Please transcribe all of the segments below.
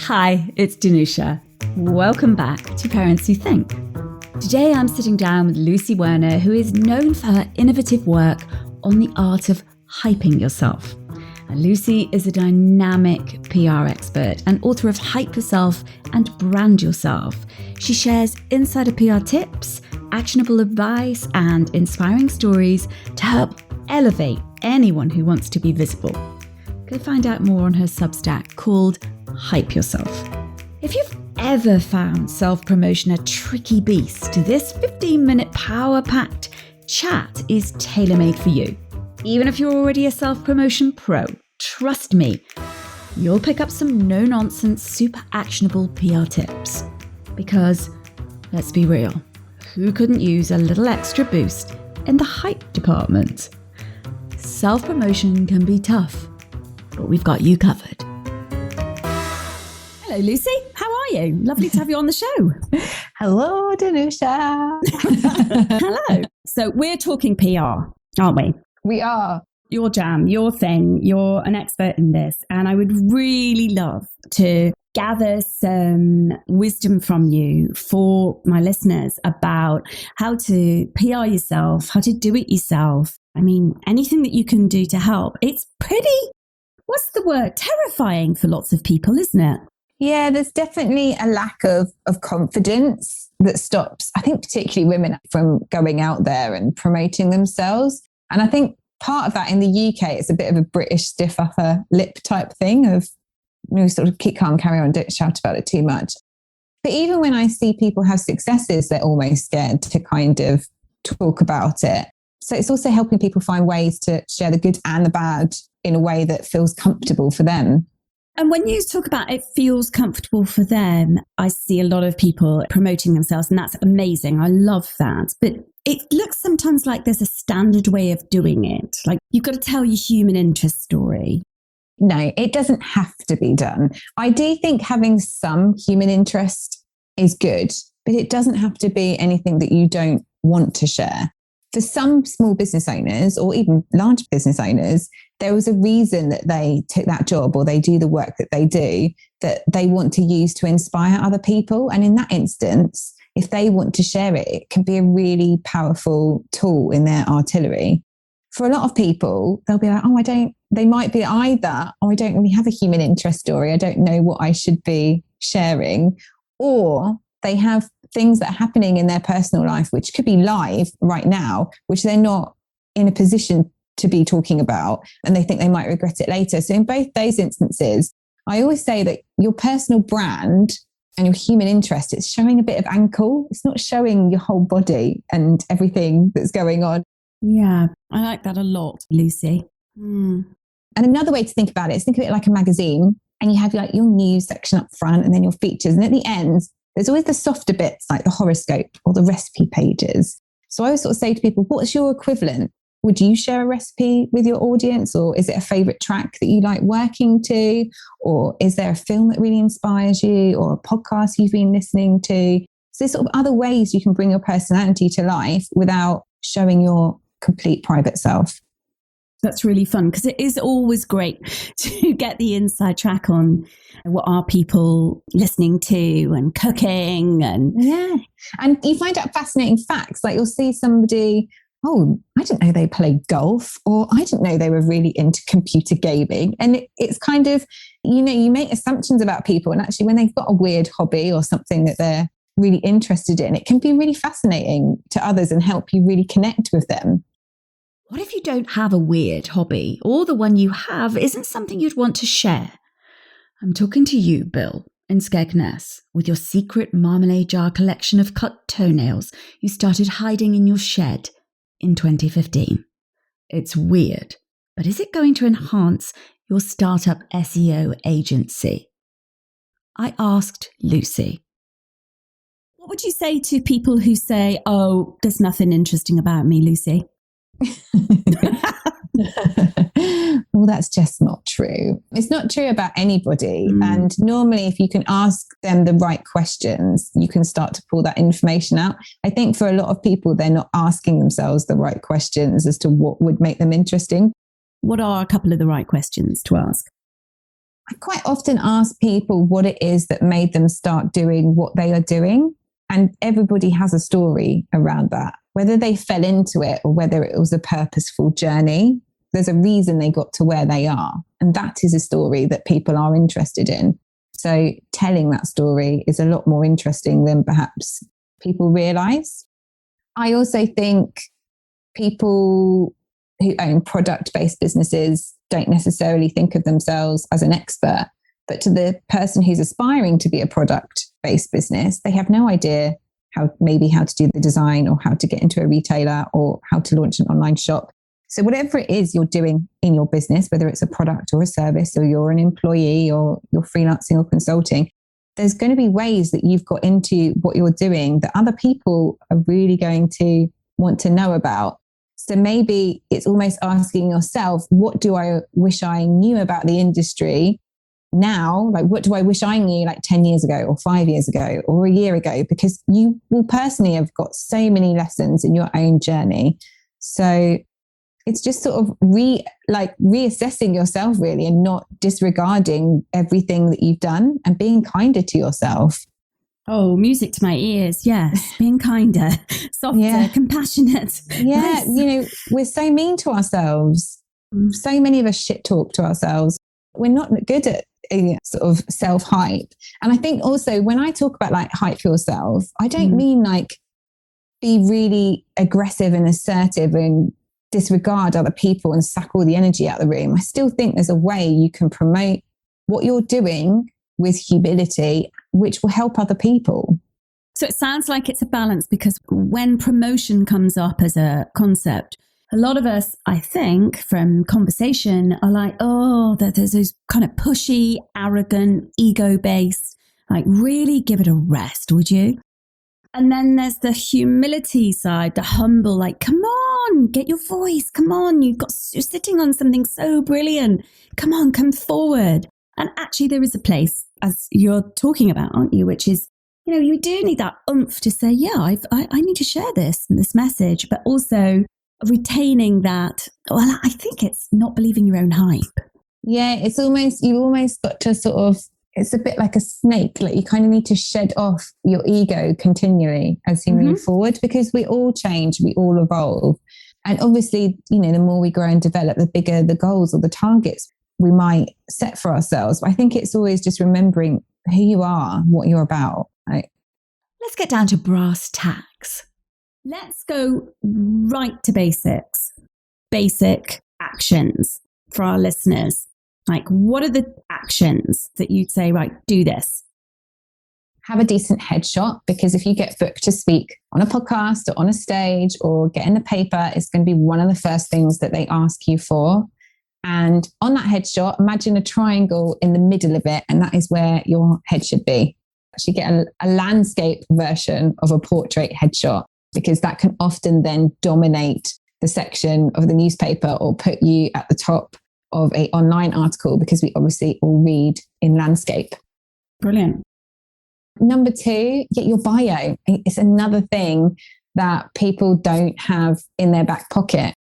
Hi, it's Danusia. Welcome back to Parents Who Think. Today I'm sitting down with Lucy Werner, who is known for her innovative work on the art of hyping yourself. And Lucy is a dynamic PR expert and author of Hype Yourself and Brand Yourself. She shares insider PR tips, actionable advice, and inspiring stories to help elevate anyone who wants to be visible. Go find out more on her Substack called Hype Yourself. If you've ever found self-promotion a tricky beast, this 15-minute power-packed chat is tailor-made for you. Even if you're already a self-promotion pro, trust me, you'll pick up some no-nonsense, super actionable PR tips. Because, let's be real, who couldn't use a little extra boost in the hype department? Self-promotion can be tough, but we've got you covered. Hello, Lucy. How are you? Lovely to have you on the show. Hello, Danusia. Hello. So we're talking PR, aren't we? We are. Your jam, your thing, you're an expert in this. And I would really love to gather some wisdom from you for my listeners about how to PR yourself, how to do it yourself. I mean, anything that you can do to help. It's pretty, what's the word? Terrifying for lots of people, isn't it? Yeah, there's definitely a lack of confidence that stops, I think, particularly women from going out there and promoting themselves. And I think part of that in the UK, it's a bit of a British stiff upper lip type thing of, sort of keep calm, carry on, don't shout about it too much. But even when I see people have successes, they're almost scared to kind of talk about it. So it's also helping people find ways to share the good and the bad in a way that feels comfortable for them. And when you talk about it feels comfortable for them, I see a lot of people promoting themselves, and that's amazing. I love that. But it looks sometimes like there's a standard way of doing it. Like you've got to tell your human interest story. No, it doesn't have to be done. I do think having some human interest is good, but it doesn't have to be anything that you don't want to share. For some small business owners or even large business owners, there was a reason that they took that job or they do the work that they do that they want to use to inspire other people. And in that instance, if they want to share it, it can be a really powerful tool in their artillery. For a lot of people, they'll be like, they might be either, I don't really have a human interest story. I don't know what I should be sharing. Or they have things that are happening in their personal life, which could be live right now, which they're not in a position to be talking about, and they think they might regret it later. So in both those instances, I always say that your personal brand and your human interest, it's showing a bit of ankle. It's not showing your whole body and everything that's going on. Yeah, I like that a lot, Lucy. And another way to think about it is think of it like a magazine, and you have like your news section up front and then your features. And at the end, there's always the softer bits like the horoscope or the recipe pages. So I always sort of say to people, what's your equivalent? Would you share a recipe with your audience? Or is it a favorite track that you like working to? Or is there a film that really inspires you, or a podcast you've been listening to? So there's sort of other ways you can bring your personality to life without showing your complete private self. That's really fun, because it is always great to get the inside track on what are people listening to and cooking. And you find out fascinating facts. Like you'll see somebody, oh, I didn't know they played golf, or I didn't know they were really into computer gaming. And it's kind of, you make assumptions about people, and actually when they've got a weird hobby or something that they're really interested in, it can be really fascinating to others and help you really connect with them. What if you don't have a weird hobby, or the one you have isn't something you'd want to share? I'm talking to you, Bill, in Skegness, with your secret marmalade jar collection of cut toenails you started hiding in your shed in 2015. It's weird, but is it going to enhance your startup SEO agency? I asked Lucy. What would you say to people who say, oh, there's nothing interesting about me, Lucy? Well, that's just not true. It's not true about anybody. And normally, if you can ask them the right questions, you can start to pull that information out. I think for a lot of people, they're not asking themselves the right questions as to what would make them interesting. What are a couple of the right questions to ask? I quite often ask people what it is that made them start doing what they are doing. And everybody has a story around that, whether they fell into it or whether it was a purposeful journey. There's a reason they got to where they are. And that is a story that people are interested in. So telling that story is a lot more interesting than perhaps people realize. I also think people who own product-based businesses don't necessarily think of themselves as an expert, but to the person who's aspiring to be a product-based business, they have no idea how to do the design or how to get into a retailer or how to launch an online shop. So whatever it is you're doing in your business, whether it's a product or a service, or you're an employee or you're freelancing or consulting, there's going to be ways that you've got into what you're doing that other people are really going to want to know about. So maybe it's almost asking yourself, what do I wish I knew about the industry now? Like, what do I wish I knew like 10 years ago or 5 years ago or a year ago? Because you will personally have got so many lessons in your own journey. So it's just sort of reassessing yourself really, and not disregarding everything that you've done and being kinder to yourself. Oh, music to my ears. Yes. Being kinder, softer, compassionate. Yeah. Nice. We're so mean to ourselves. So many of us shit talk to ourselves. We're not good at sort of self-hype. And I think also when I talk about like hype yourself, I don't mean like be really aggressive and assertive and disregard other people and suck all the energy out of the room. I still think there's a way you can promote what you're doing with humility, which will help other people. So it sounds like it's a balance, because when promotion comes up as a concept, a lot of us, I think, from conversation are like, oh, there's those kind of pushy, arrogant, ego-based, like really give it a rest, would you? And then there's the humility side, the humble, like, come on, get your voice. Come on, you're sitting on something so brilliant. Come on, come forward. And actually there is a place, as you're talking about, aren't you? Which is, you do need that oomph to say, yeah, I need to share this message, but also retaining that. Well, I think it's not believing your own hype. Yeah, you almost got to sort of, it's a bit like a snake. Like you kind of need to shed off your ego continually as you move forward, because we all change, we all evolve. And obviously, the more we grow and develop, the bigger the goals or the targets we might set for ourselves. But I think it's always just remembering who you are, what you're about. Right? Let's get down to brass tacks. Let's go right to basics. Basic actions for our listeners. Like, what are the actions that you'd say, right, do this? Have a decent headshot, because if you get booked to speak on a podcast or on a stage or get in the paper, it's going to be one of the first things that they ask you for. And on that headshot, imagine a triangle in the middle of it, and that is where your head should be. Actually get a landscape version of a portrait headshot, because that can often then dominate the section of the newspaper or put you at the top of an online article, because we obviously all read in landscape. Brilliant. Number 2, get your bio. It's another thing that people don't have in their back pocket.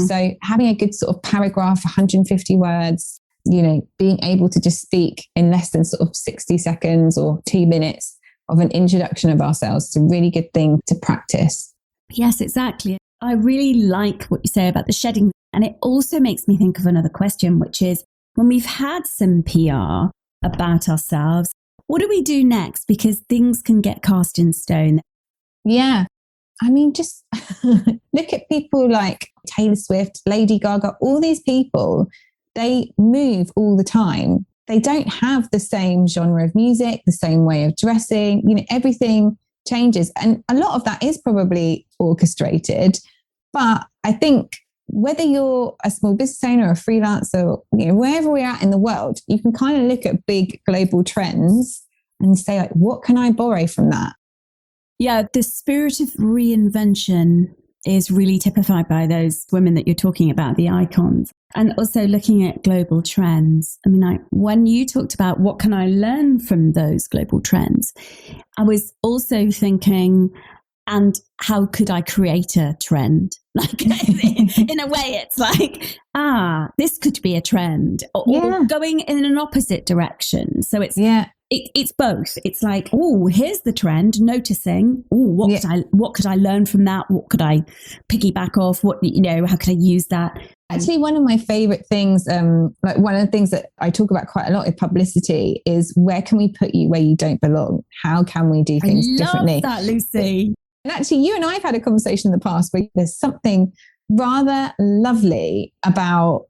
So having a good sort of paragraph, 150 words, being able to just speak in less than sort of 60 seconds or 2 minutes of an introduction of ourselves is a really good thing to practice. Yes, exactly. I really like what you say about the shedding. And it also makes me think of another question, which is when we've had some PR about ourselves, what do we do next? Because things can get cast in stone. Yeah. I mean, just look at people like Taylor Swift, Lady Gaga, all these people, they move all the time. They don't have the same genre of music, the same way of dressing, everything changes. And a lot of that is probably orchestrated. But I think whether you're a small business owner or a freelancer, wherever we're at in the world, you can kind of look at big global trends and say, like, what can I borrow from that? Yeah, the spirit of reinvention is really typified by those women that you're talking about, the icons. And also looking at global trends. I mean, when you talked about what can I learn from those global trends, I was also thinking, and how could I create a trend? Like in a way, it's like, this could be a trend, or going in an opposite direction. So it's it's both. It's like, here's the trend, noticing, what could I learn from that? What could I piggyback off? How could I use that? Actually, one of my favorite things, like one of the things that I talk about quite a lot in publicity is, where can we put you where you don't belong? How can we do things differently? I love that, Lucy. And actually, you and I have had a conversation in the past where there's something rather lovely about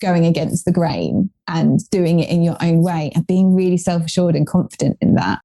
going against the grain and doing it in your own way and being really self-assured and confident in that.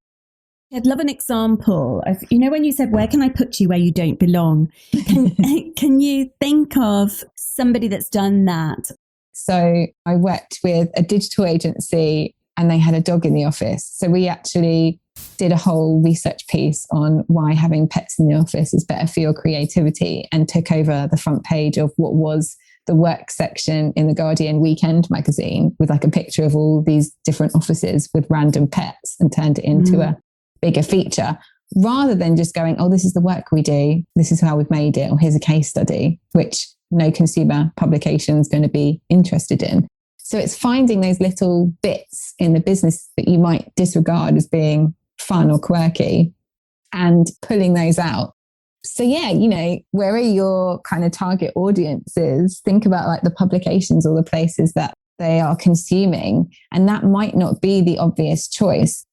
I'd love an example of, when you said, where can I put you where you don't belong? Can you think of somebody that's done that? So I worked with a digital agency and they had a dog in the office. So we actually did a whole research piece on why having pets in the office is better for your creativity, and took over the front page of what was the work section in the Guardian weekend magazine, with like a picture of all these different offices with random pets, and turned it into a bigger feature, rather than just going, this is the work we do, this is how we've made it, or here's a case study, which no consumer publication is going to be interested in. So it's finding those little bits in the business that you might disregard as being fun or quirky, and pulling those out. So where are your kind of target audiences? Think about like the publications or the places that they are consuming, and that might not be the obvious choice.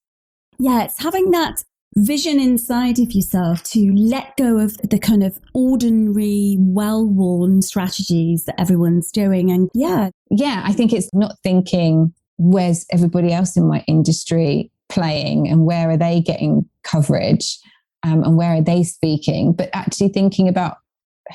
Yeah, it's having that vision inside of yourself to let go of the kind of ordinary, well-worn strategies that everyone's doing. And I think it's not thinking, where's everybody else in my industry playing and where are they getting coverage, and where are they speaking, but actually thinking about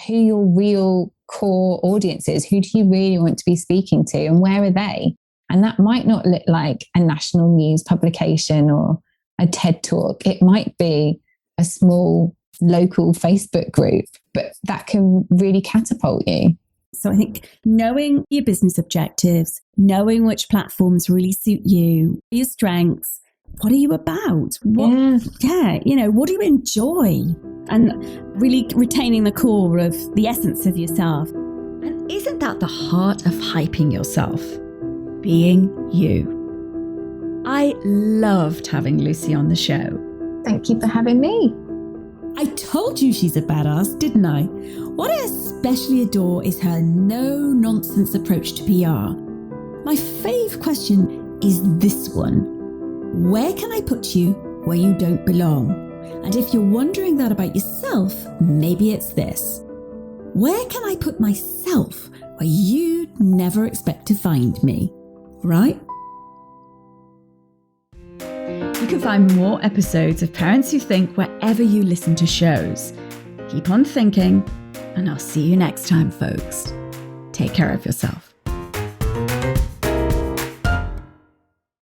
who your real core audience is. Who do you really want to be speaking to, and where are they? And that might not look like a national news publication or a TED talk. It might be a small local Facebook group, but that can really catapult you. So I think knowing your business objectives, knowing which platforms really suit you, your strengths, what are you about? What do you enjoy? And really retaining the core of the essence of yourself. And isn't that the heart of hyping yourself? Being you. I loved having Lucy on the show. Thank you for having me. I told you she's a badass, didn't I? What I especially adore is her no-nonsense approach to PR. My fave question is this one. Where can I put you where you don't belong? And if you're wondering that about yourself, maybe it's this. Where can I put myself where you'd never expect to find me? Right? You can find more episodes of Parents Who Think wherever you listen to shows. Keep on thinking, and I'll see you next time, folks. Take care of yourself.